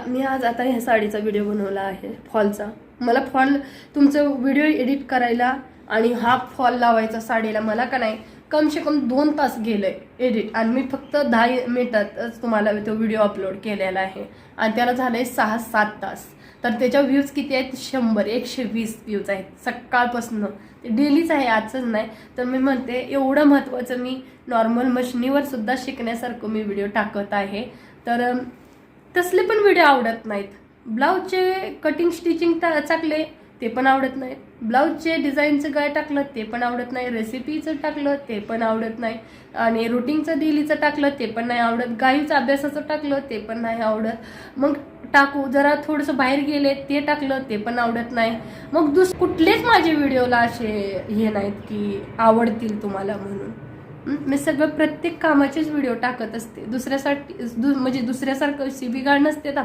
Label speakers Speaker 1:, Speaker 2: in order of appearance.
Speaker 1: मी आज आता ह्या साडीचा व्हिडिओ बनवला आहे फॉलचा. मला फॉल तुमचं व्हिडिओ एडिट करायला आणि हा फॉल लावायचा साडीला मला का नाही कम से कम 2 तास गेलंय एडिट, आणि मी फक्त 10 मिनिटातच तुम्हाला तो व्हिडिओ अपलोड केलेला आहे आणि त्याला झालंय 6-7 तास. तर त्याच्या व्ह्यूज किती आहेत? 100-120 व्ह्यूज आहेत सकाळपासून. ते डेलीच आहे, आजच नाही. तर मी म्हणते एवढं महत्त्वाचं मी नॉर्मल मशीनीवर सुद्धा शिकण्यासारखं मी व्हिडिओ टाकत आहे. तर तसले पण व्हिडिओ आवडत नाहीत. ब्लाऊजचे कटिंग स्टिचिंग टाकले ते पण आवडत नाहीत. ब्लाऊजचे डिझाईनचं काय टाकलं ते पण आवडत नाही. रेसिपीचं टाकलं ते पण आवडत नाही. आणि रुटीनचं डेलीचं टाकलं ते पण नाही आवडत. गाईचं अभ्यासाचं टाकलं ते पण नाही आवडत. मग टाकू जरा थोडंसं बाहेर गेले ते टाकलं ते पण आवडत नाही. मग कुठलेच माझे व्हिडिओला असे हे नाहीत की आवडतील तुम्हाला म्हणून. मी सगळं प्रत्येक कामाचेच व्हिडिओ टाकत असते. दुसऱ्यासाठी म्हणजे दुसऱ्यासारखं शिबिगाळ नसते आपली.